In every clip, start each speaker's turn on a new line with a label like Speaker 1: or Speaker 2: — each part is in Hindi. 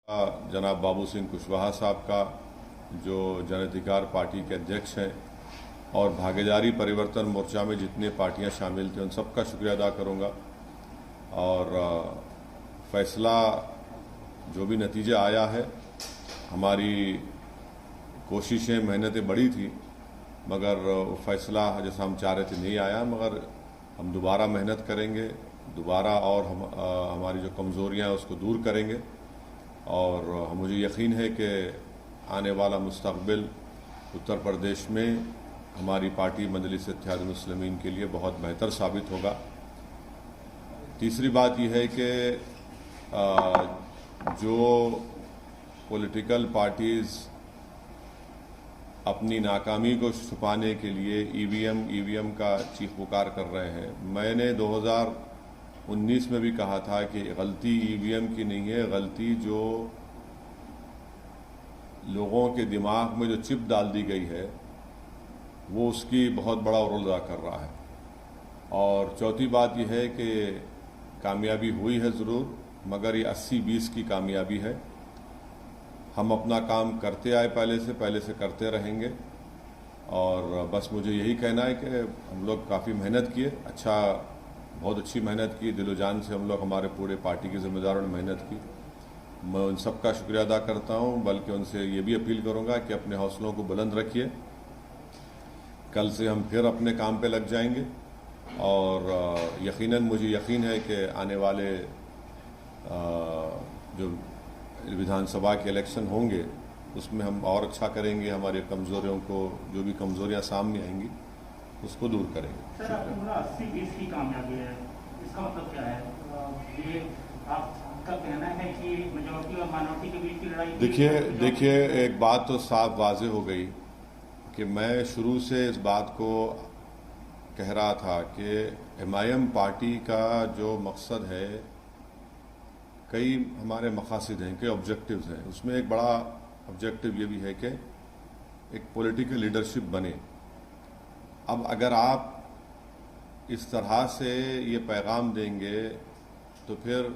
Speaker 1: जनाब बाबू सिंह कुशवाहा साहब का, जो जन अधिकार पार्टी के अध्यक्ष हैं, और भागीदारी परिवर्तन मोर्चा में जितनी पार्टियां शामिल थी उन सबका शुक्रिया अदा करूंगा। और फैसला जो भी नतीजा आया है, हमारी कोशिशें मेहनतें बड़ी थी मगर वो फैसला जैसा हम चाह रहे थे नहीं आया। मगर हम दोबारा मेहनत करेंगे, दोबारा और हमारी जो कमज़ोरियां हैं उसको दूर करेंगे। और मुझे यकीन है कि आने वाला मुस्तक़बिल उत्तर प्रदेश में हमारी पार्टी मजलिस इत्तेहादुल मुस्लिमीन के लिए बहुत बेहतर साबित होगा। तीसरी बात यह है कि जो पॉलिटिकल पार्टीज़ अपनी नाकामी को छुपाने के लिए ईवीएम का चीख पुकार कर रहे हैं, मैंने 2019 में भी कहा था कि गलती ईवीएम की नहीं है, गलती जो लोगों के दिमाग में जो चिप डाल दी गई है वो उसकी बहुत बड़ा रोल अदा कर रहा है। और चौथी बात यह है कि कामयाबी हुई है ज़रूर, मगर ये 80-20 की कामयाबी है। हम अपना काम करते आए, पहले से करते रहेंगे। और बस मुझे यही कहना है कि हम लोग काफ़ी मेहनत किए, बहुत अच्छी मेहनत की, दिलो जान से हम लोग, हमारे पूरे पार्टी के जिम्मेदारों ने मेहनत की। मैं उन सब का शुक्रिया अदा करता हूं, बल्कि उनसे ये भी अपील करूंगा कि अपने हौसलों को बुलंद रखिए। कल से हम फिर अपने काम पे लग जाएंगे और यकीनन मुझे यकीन है कि आने वाले जो विधानसभा के इलेक्शन होंगे उसमें हम और अच्छा करेंगे, हमारे कमज़ोरियों को, जो भी कमज़ोरियां सामने आएंगी उसको दूर करेंगे।
Speaker 2: सर, आपका 80-20 की कामयाबी है, इसका मतलब क्या है? ये आपका कहना है कि मेजॉरिटी और माइनॉरिटी के बीच की लड़ाई?
Speaker 1: देखिए एक बात तो साफ वाज़ेह हो गई कि मैं शुरू से इस बात को कह रहा था कि एमआईएम पार्टी का जो मकसद है, कई हमारे मकासद हैं, कई ऑब्जेक्टिव्स हैं। उसमें एक बड़ा ऑब्जेक्टिव ये भी है कि एक पॉलिटिकल लीडरशिप बने। अब अगर आप इस तरह से ये पैगाम देंगे तो फिर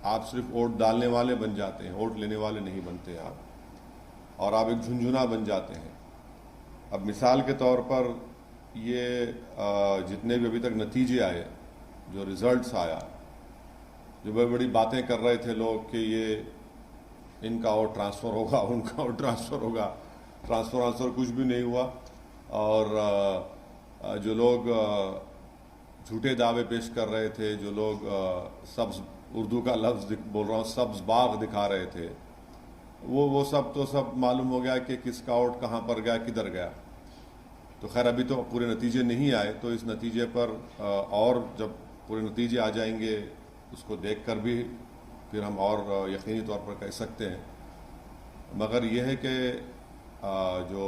Speaker 1: आप सिर्फ वोट डालने वाले बन जाते हैं, वोट लेने वाले नहीं बनते आप, और आप एक झुंझुना बन जाते हैं। अब मिसाल के तौर पर ये जितने भी अभी तक नतीजे आए, जो रिजल्ट्स आया, जो बड़ी बड़ी बातें कर रहे थे लोग कि ये इनका और ट्रांसफ़र होगा, उनका और ट्रांसफ़र होगा, ट्रांसफ़र कुछ भी नहीं हुआ। और जो लोग झूठे दावे पेश कर रहे थे, जो लोग सब्ज़, उर्दू का लफ्ज़ बोल रहा हूँ, सब्ज़ बाग दिखा रहे थे, वो सब तो सब मालूम हो गया कि किसका वोट कहाँ पर गया, किधर गया। तो खैर अभी तो पूरे नतीजे नहीं आए, तो इस नतीजे पर और जब पूरे नतीजे आ जाएंगे उसको देखकर भी फिर हम और यकीनी तौर पर कह सकते हैं। मगर यह है कि जो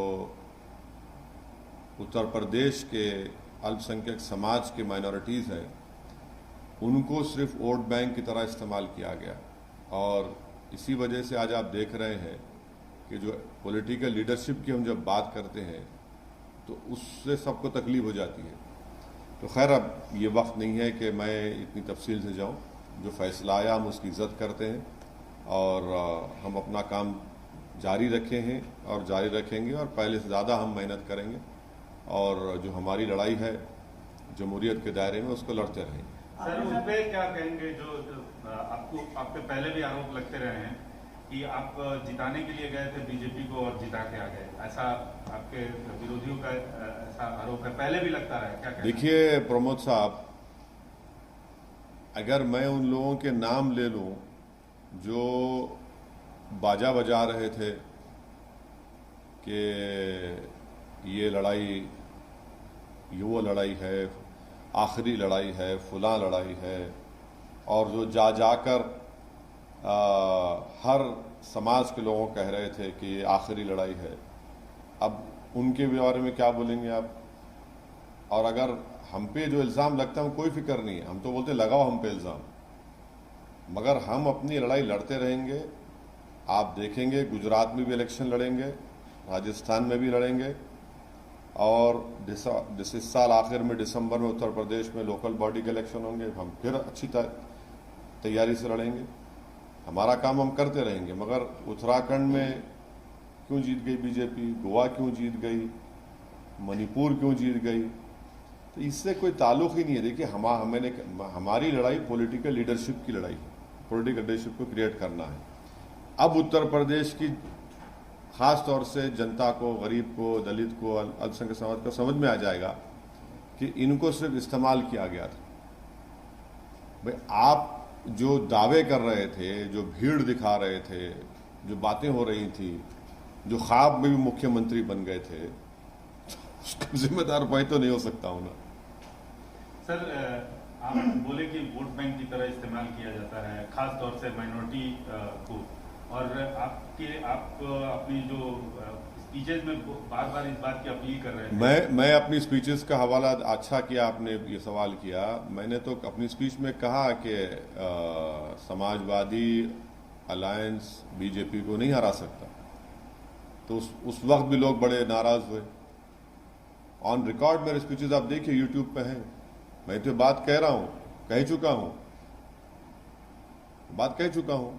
Speaker 1: उत्तर प्रदेश के अल्पसंख्यक समाज के माइनॉरिटीज़ हैं उनको सिर्फ वोट बैंक की तरह इस्तेमाल किया गया। और इसी वजह से आज आप देख रहे हैं कि जो पॉलिटिकल लीडरशिप की हम जब बात करते हैं तो उससे सबको तकलीफ हो जाती है। तो खैर अब ये वक्त नहीं है कि मैं इतनी तफसील से जाऊं। जो फैसला आया हम उसकी इज़्ज़त करते हैं और हम अपना काम जारी रखे हैं और जारी रखेंगे, और पहले से ज़्यादा हम मेहनत करेंगे और जो हमारी लड़ाई है जमहूरियत के दायरे में उसको लड़ते रहेंगे।
Speaker 3: सर, उस पर क्या कहेंगे जो आप पे पहले भी आरोप लगते रहे हैं कि आप जिताने के लिए गए थे बीजेपी को और जिता के आ गए, ऐसा आपके विरोधियों का ऐसा आरोप है, पहले भी लगता रहा है, क्या कहना?
Speaker 1: देखिए प्रमोद साहब, अगर मैं उन लोगों के नाम ले लूं जो बाजा बजा रहे थे कि ये लड़ाई, ये वो लड़ाई है, आखिरी लड़ाई है, फुला लड़ाई है, और जो जाकर हर समाज के लोगों कह रहे थे कि ये आखिरी लड़ाई है, अब उनके बारे में क्या बोलेंगे आप? और अगर हम पे जो इल्ज़ाम लगता है कोई फिक्र नहीं है, हम तो बोलते लगाओ हम पे इल्ज़ाम, मगर हम अपनी लड़ाई लड़ते रहेंगे। आप देखेंगे गुजरात में भी इलेक्शन लड़ेंगे, राजस्थान में भी लड़ेंगे, और इस साल आखिर में दिसंबर में उत्तर प्रदेश में लोकल बॉडी के इलेक्शन होंगे, हम फिर अच्छी तैयारी से लड़ेंगे। हमारा काम हम करते रहेंगे, मगर उत्तराखंड में क्यों जीत गई बीजेपी, गोवा क्यों जीत गई, मणिपुर क्यों जीत गई, तो इससे कोई ताल्लुक ही नहीं है। देखिए हमारी लड़ाई पॉलिटिकल लीडरशिप की लड़ाई है, पॉलिटिकल लीडरशिप को क्रिएट करना है। अब उत्तर प्रदेश की खास तौर से जनता को, गरीब को, दलित को, अल्पसंख्यक समाज को समझ में आ जाएगा कि इनको सिर्फ इस्तेमाल किया गया था। भाई आप जो दावे कर रहे थे, जो भीड़ दिखा रहे थे, जो बातें हो रही थी, जो ख्वाब में भी मुख्यमंत्री बन गए थे, उसका जिम्मेदार मैं तो नहीं हो सकता हूं ना।
Speaker 3: सर, आप बोले कि वोट बैंक की तरह इस्तेमाल किया जाता है, खास तौर से माइनॉरिटी को, और आप अपनी जो स्पीचेज में बार बार इस बात की अपील कर रहे थे।
Speaker 1: मैं अपनी स्पीचेस का हवाला, अच्छा किया आपने ये सवाल किया। मैंने तो अपनी स्पीच में कहा कि समाजवादी अलायंस बीजेपी को नहीं हरा सकता, तो उस वक्त भी लोग बड़े नाराज हुए। ऑन रिकॉर्ड मेरे स्पीचेस आप देखिए, यूट्यूब पे हैं। मैं तो बात कह रहा हूं, कह चुका हूं, बात कह चुका हूं।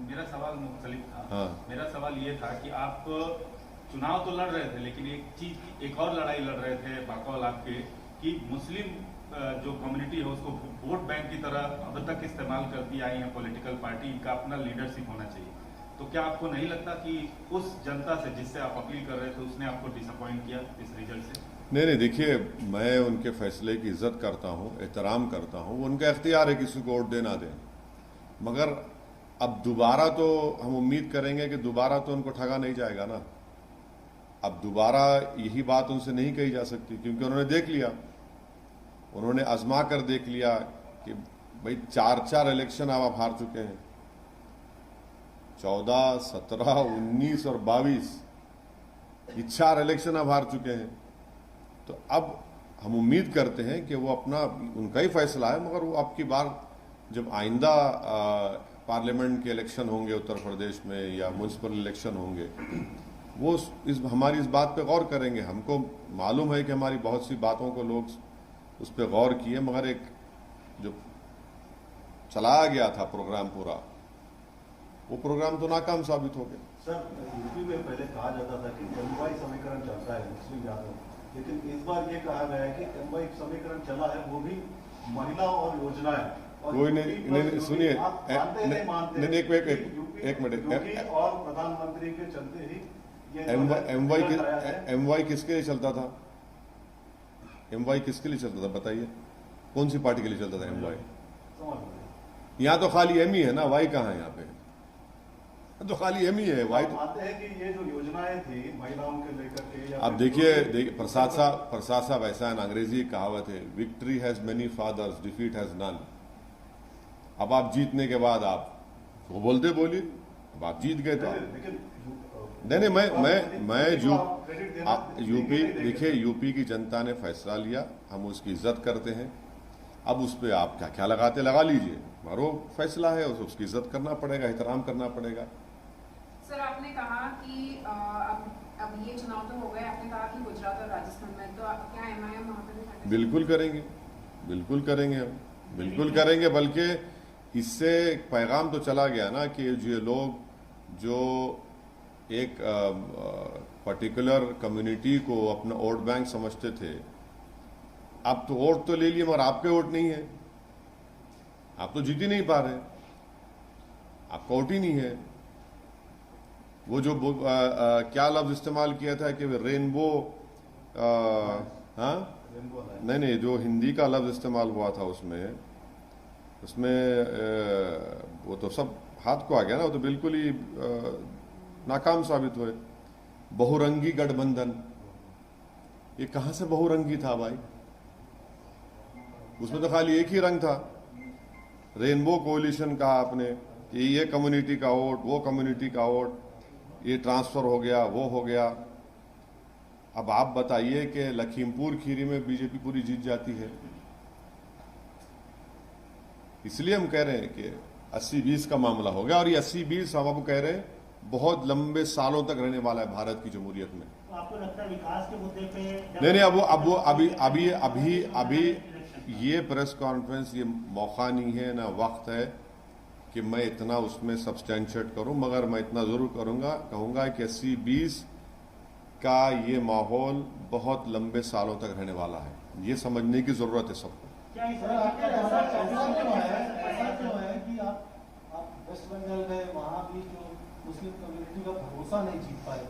Speaker 3: मेरा सवाल मुख्तलिफ था।
Speaker 1: हाँ।
Speaker 3: मेरा सवाल ये था कि आप चुनाव तो लड़ रहे थे, लेकिन एक और लड़ाई लड़ रहे थे बकौल आपके, कि मुस्लिम जो कम्युनिटी है उसको वोट बैंक की तरह अब तक इस्तेमाल करती आई है पॉलिटिकल पार्टी, इनका अपना लीडरशिप होना चाहिए। तो क्या आपको नहीं लगता कि उस जनता से जिससे आप अपील कर रहे थे उसने आपको डिसअपॉइंट किया इस रिजल्ट से?
Speaker 1: नहीं, देखिए मैं उनके फैसले की इज्जत करता हूं, एहतराम करता हूं, उनका इख्तियार है किसी को वोट दे ना दें। मगर अब दोबारा तो हम उम्मीद करेंगे कि दोबारा तो उनको ठगा नहीं जाएगा ना। अब दोबारा यही बात उनसे नहीं कही जा सकती, क्योंकि उन्होंने देख लिया, उन्होंने आजमा कर देख लिया कि भाई 4 इलेक्शन आप हार चुके हैं, 14, 17, 19 और 22, ये 4 इलेक्शन आप हार चुके हैं। तो अब हम उम्मीद करते हैं कि वो अपना, उनका ही फैसला है, मगर वो आपकी बार जब आइंदा पार्लियामेंट के इलेक्शन होंगे उत्तर प्रदेश में या म्यूनसिपल इलेक्शन होंगे, वो हमारी इस बात पे गौर करेंगे। हमको मालूम है कि हमारी बहुत सी बातों को लोग उस पर गौर किए, मगर एक जो चलाया गया था प्रोग्राम पूरा, वो प्रोग्राम तो नाकाम साबित हो गया।
Speaker 4: सर, यूपी में पहले कहा जाता था कि एमवाई समीकरण चलता है मुस्लिम यादव, लेकिन इस बार ये कहा गया है कि एमवाई समीकरण चला है वो भी महिला और योजनाएं।
Speaker 1: कोई नहीं, सुनिए, एक मिनट,
Speaker 4: और प्रधानमंत्री के चलते ही
Speaker 1: एमवाई किसके लिए चलता था? एमवाई किसके लिए चलता था बताइए? कौन सी पार्टी के लिए चलता था एमवाई? यहाँ तो खाली एम ही है ना, वाई कहाँ है यहाँ पे? तो खाली एम ही है, वाई तो
Speaker 4: मानते हैं कि ये जो योजनाएं थी महिलाओं के लेकर के।
Speaker 1: अब देखिए प्रसाद साहब ऐसा है ना, अंग्रेजी कहावत है, victory has many fathers, defeat has none. अब आप जीतने के बाद आप वो बोलते बोली, अब आप जीत गए तो नहीं, मैं यूपी, देखिए यूपी की जनता ने फैसला लिया, हम उसकी इज्जत करते हैं। अब उस पर आप क्या लगा लीजिए, हमारा फैसला है, उसकी इज्जत करना पड़ेगा, एहतराम करना पड़ेगा।
Speaker 5: सर, आपने कहा कि अब ये चुनाव तो हो गए, आपने कहा कि गुजरात और राजस्थान में, तो क्या एमआईएम वहां पर
Speaker 1: बिल्कुल करेंगे, हम बिल्कुल करेंगे। बल्कि इससे एक पैगाम तो चला गया ना कि ये लोग जो एक पर्टिकुलर कम्युनिटी को अपना वोट बैंक समझते थे, अब तो वोट तो ले लिए मगर आपके वोट नहीं है, आप तो जीत ही नहीं पा रहे, आपका वोट ही नहीं है। वो जो क्या लफ्ज इस्तेमाल किया था कि रेनबो, हाँ नहीं, जो हिंदी का लफ्ज इस्तेमाल हुआ था उसमें वो तो सब हाथ को आ गया ना, वो तो बिल्कुल ही नाकाम साबित हुए। बहुरंगी गठबंधन, ये कहां से बहुरंगी था भाई? उसमें तो खाली एक ही रंग था। रेनबो कोलिशन कहा आपने कि ये कम्युनिटी का वोट, वो कम्युनिटी का वोट, ये ट्रांसफर हो गया, वो हो गया। अब आप बताइए कि लखीमपुर खीरी में बीजेपी पूरी जीत जाती है। इसलिए हम कह रहे हैं कि 80-20 का मामला हो गया, और ये 80-20 हम आपको कह रहे हैं बहुत लंबे सालों तक रहने वाला है भारत की जमहूरियत में।
Speaker 2: तो आपको लगता है विकास के मुद्दे पे
Speaker 1: नहीं, अब वो अभी ये प्रेस कॉन्फ्रेंस ये मौका नहीं है, ना वक्त है कि मैं इतना उसमें सब्सटेंशिएट करूं, मगर मैं इतना ज़रूर कहूंगा कि 80-20 का ये माहौल बहुत लंबे सालों तक रहने वाला है। ये समझने की ज़रूरत है सबको।
Speaker 2: क्या इस
Speaker 6: ऐसा क्यों है कि आप वेस्ट बंगाल गए, वहाँ भी जो मुस्लिम कम्युनिटी का भरोसा नहीं जीत पाए,